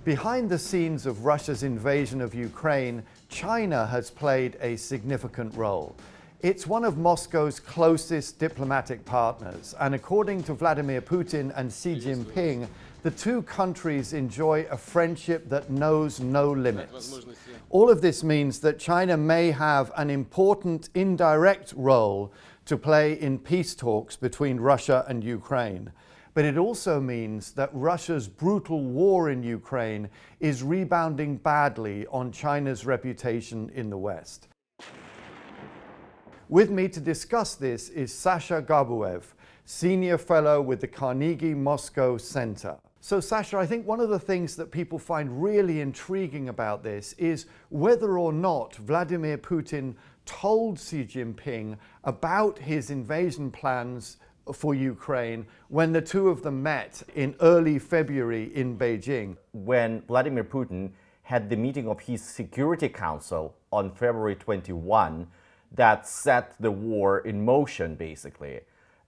Behind the scenes of Russia's invasion of Ukraine, China has played a significant role. It's one of Moscow's closest diplomatic partners, and according to Vladimir Putin and Xi Jinping, the two countries enjoy a friendship that knows no limits. All of this means that China may have an important indirect role to play in peace talks between Russia and Ukraine. But it also means that Russia's brutal war in Ukraine is rebounding badly on China's reputation in the West. With me to discuss this is Sasha Gabuev, Senior Fellow with the Carnegie Moscow Center. So Sasha, I think one of the things that people find really intriguing about this is whether or not Vladimir Putin told Xi Jinping about his invasion plans for Ukraine when the two of them met in early February in Beijing. When Vladimir Putin had the meeting of his Security Council on February 21, that set the war in motion, basically.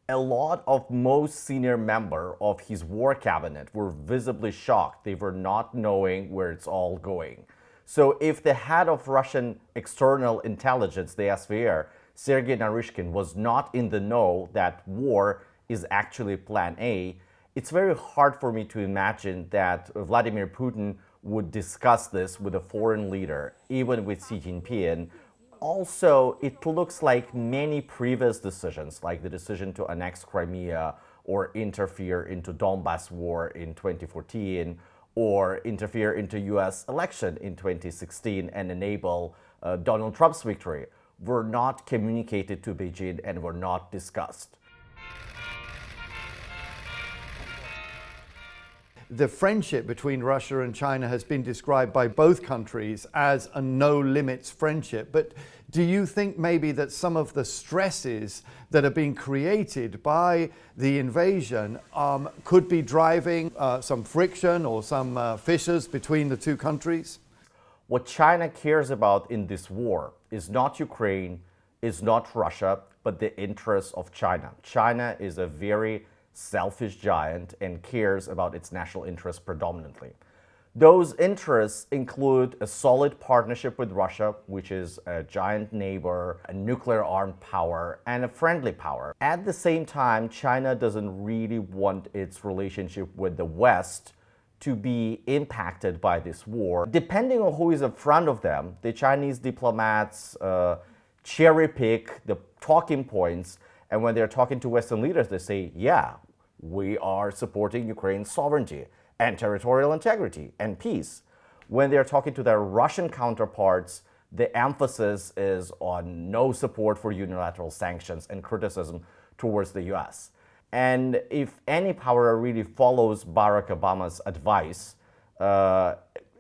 A lot of most senior members of his war cabinet were visibly shocked. They were not knowing where it's all going. So if the head of Russian external intelligence, the SVR, Sergei Naryshkin, was not in the know that war is actually plan A, it's very hard for me to imagine that Vladimir Putin would discuss this with a foreign leader, even with Xi Jinping. Also, it looks like many previous decisions, like the decision to annex Crimea or interfere into Donbass war in 2014, or interfere into US election in 2016 and enable Donald Trump's victory, were not communicated to Beijing and were not discussed. The friendship between Russia and China has been described by both countries as a no-limits friendship. But do you think maybe that some of the stresses that are being created by the invasion could be driving some friction or some fissures between the two countries? What China cares about in this war is not Ukraine, is not Russia, but the interests of China. China is a very selfish giant and cares about its national interests predominantly. Those interests include a solid partnership with Russia, which is a giant neighbor, a nuclear-armed power, and a friendly power. At the same time, China doesn't really want its relationship with the West to be impacted by this war. Depending on who is in front of them, the Chinese diplomats cherry-pick the talking points, and when they're talking to Western leaders, they say, yeah, we are supporting Ukraine's sovereignty and territorial integrity and peace. When they're talking to their Russian counterparts, the emphasis is on no support for unilateral sanctions and criticism towards the US. And if any power really follows Barack Obama's advice,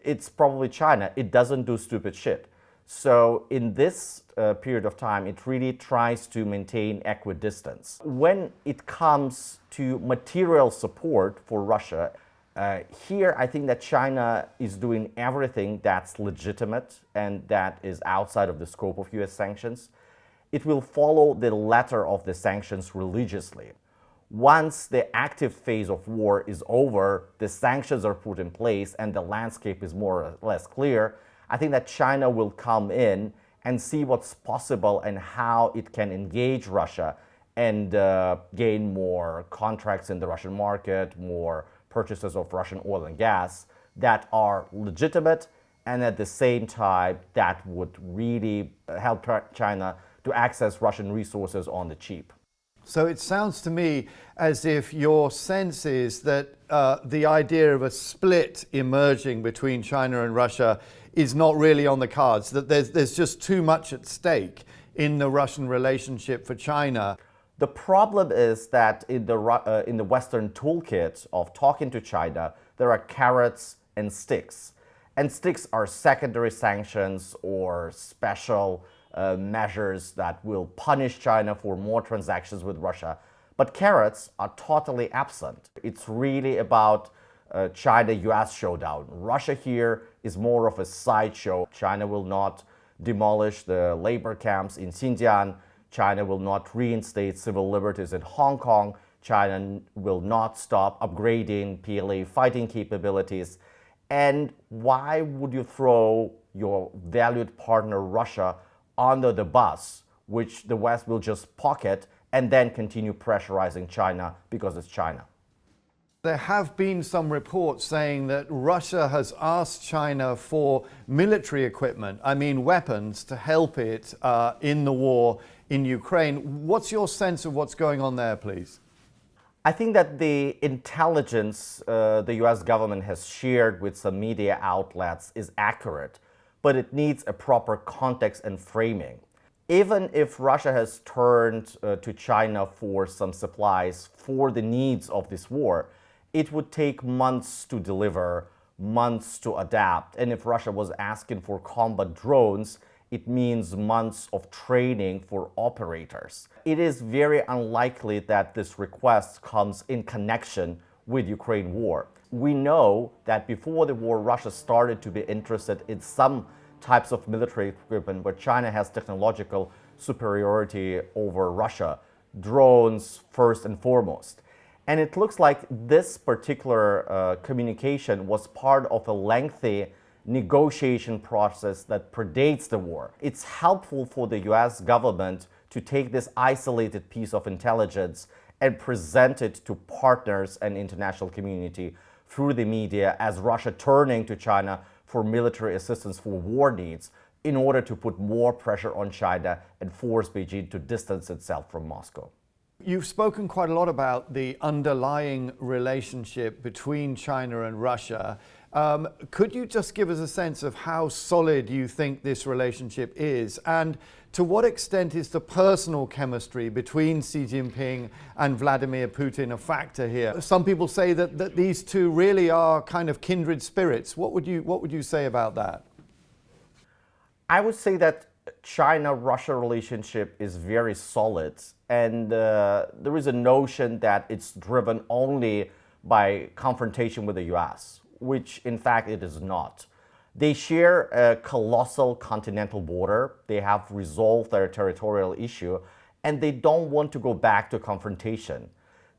it's probably China. It doesn't do stupid shit. So in this period of time, it really tries to maintain equidistance. When it comes to material support for Russia, here I think that China is doing everything that's legitimate and that is outside of the scope of US sanctions. It will follow the letter of the sanctions religiously. Once the active phase of war is over, the sanctions are put in place and the landscape is more or less clear, I think that China will come in and see what's possible and how it can engage Russia and gain more contracts in the Russian market, more purchases of Russian oil and gas that are legitimate, and at the same time that would really help China to access Russian resources on the cheap. So it sounds to me as if your sense is that the idea of a split emerging between China and Russia is not really on the cards, that there's just too much at stake in the Russian relationship for China. The problem is that in the Western toolkit of talking to China, there are carrots and sticks. And sticks are secondary sanctions or special measures that will punish China for more transactions with Russia. But carrots are totally absent. It's really about China-US showdown. Russia here is more of a sideshow. China will not demolish the labor camps in Xinjiang. China will not reinstate civil liberties in Hong Kong. China will not stop upgrading PLA fighting capabilities. And why would you throw your valued partner Russia under the bus, which the West will just pocket and then continue pressurizing China because it's China? There have been some reports saying that Russia has asked China for military equipment, I mean weapons, to help it in the war in Ukraine. What's your sense of what's going on there, please? I think that the intelligence the US government has shared with some media outlets is accurate, but it needs a proper context and framing. Even if Russia has turned to China for some supplies for the needs of this war, it would take months to deliver, months to adapt. And if Russia was asking for combat drones, it means months of training for operators. It is very unlikely that this request comes in connection with Ukraine war. We know that before the war, Russia started to be interested in some types of military equipment where China has technological superiority over Russia, drones first and foremost. And it looks like this particular communication was part of a lengthy negotiation process that predates the war. It's helpful for the US government to take this isolated piece of intelligence and present it to partners and international community through the media as Russia turning to China for military assistance for war needs in order to put more pressure on China and force Beijing to distance itself from Moscow. You've spoken quite a lot about the underlying relationship between China and Russia. Could you just give us a sense of how solid you think this relationship is? And to what extent is the personal chemistry between Xi Jinping and Vladimir Putin a factor here? Some people say that these two really are kind of kindred spirits. What would you say about that? I would say that China-Russia relationship is very solid, and there is a notion that it's driven only by confrontation with the US, which in fact it is not. They share a colossal continental border, they have resolved their territorial issue, and they don't want to go back to confrontation.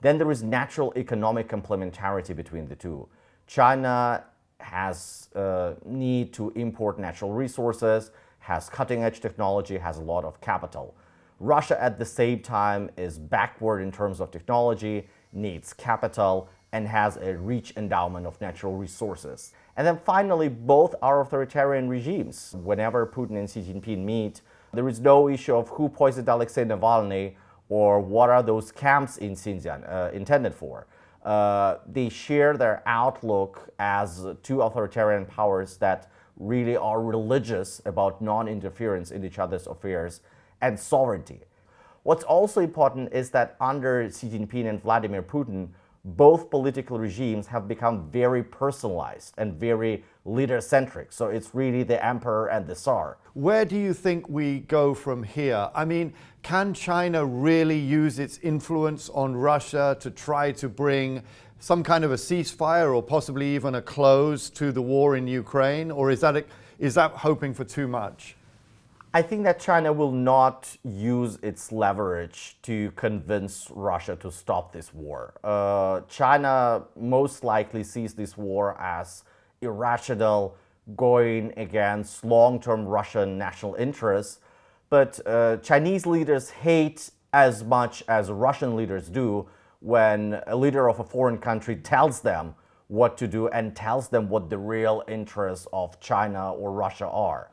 Then there is natural economic complementarity between the two. China has need to import natural resources, has cutting-edge technology, has a lot of capital. Russia at the same time is backward in terms of technology, needs capital, and has a rich endowment of natural resources. And then finally, both are authoritarian regimes. Whenever Putin and Xi Jinping meet, there is no issue of who poisoned Alexei Navalny or what are those camps in Xinjiang intended for. They share their outlook as two authoritarian powers that really are religious about non-interference in each other's affairs and sovereignty. What's also important is that under Xi Jinping and Vladimir Putin, both political regimes have become very personalized and very leader-centric. So it's really the emperor and the Tsar. Where do you think we go from here? I mean, can China really use its influence on Russia to try to bring some kind of a ceasefire or possibly even a close to the war in Ukraine? Or is that hoping for too much? I think that China will not use its leverage to convince Russia to stop this war. China most likely sees this war as irrational, going against long-term Russian national interests. But Chinese leaders hate as much as Russian leaders do when a leader of a foreign country tells them what to do and tells them what the real interests of China or Russia are.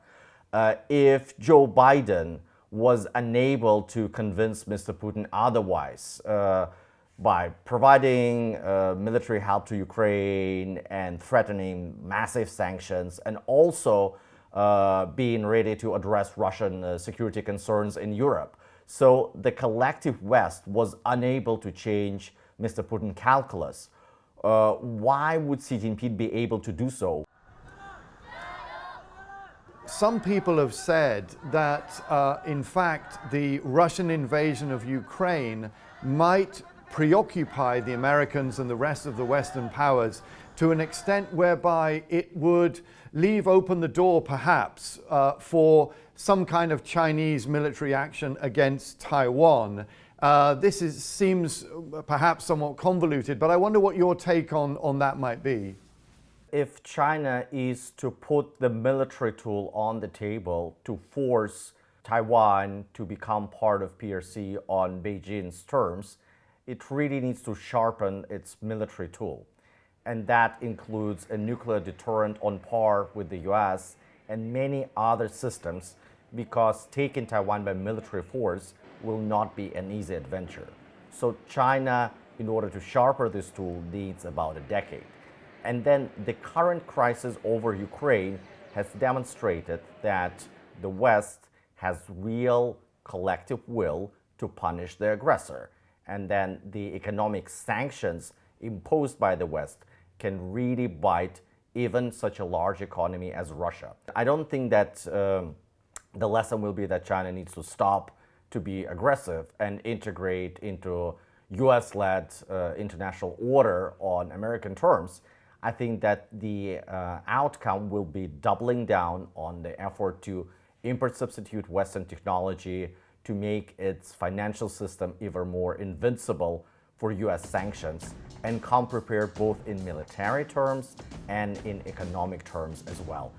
If Joe Biden was unable to convince Mr. Putin otherwise by providing military help to Ukraine and threatening massive sanctions and also being ready to address Russian security concerns in Europe. So the collective West was unable to change Mr. Putin's calculus. Why would Xi Jinping be able to do so? Some people have said that, in fact, the Russian invasion of Ukraine might preoccupy the Americans and the rest of the Western powers to an extent whereby it would leave open the door, perhaps, for some kind of Chinese military action against Taiwan. This seems perhaps somewhat convoluted, but I wonder what your take on that might be. if China is to put the military tool on the table to force Taiwan to become part of PRC on Beijing's terms, it really needs to sharpen its military tool. And that includes a nuclear deterrent on par with the US and many other systems, because taking Taiwan by military force will not be an easy adventure. So China, in order to sharpen this tool, needs about a decade. And then the current crisis over Ukraine has demonstrated that the West has real collective will to punish the aggressor. And then the economic sanctions imposed by the West can really bite even such a large economy as Russia. I don't think that the lesson will be that China needs to stop to be aggressive and integrate into US-led international order on American terms. I think that the outcome will be doubling down on the effort to import substitute Western technology to make its financial system even more invincible for US sanctions, and come prepared both in military terms and in economic terms as well.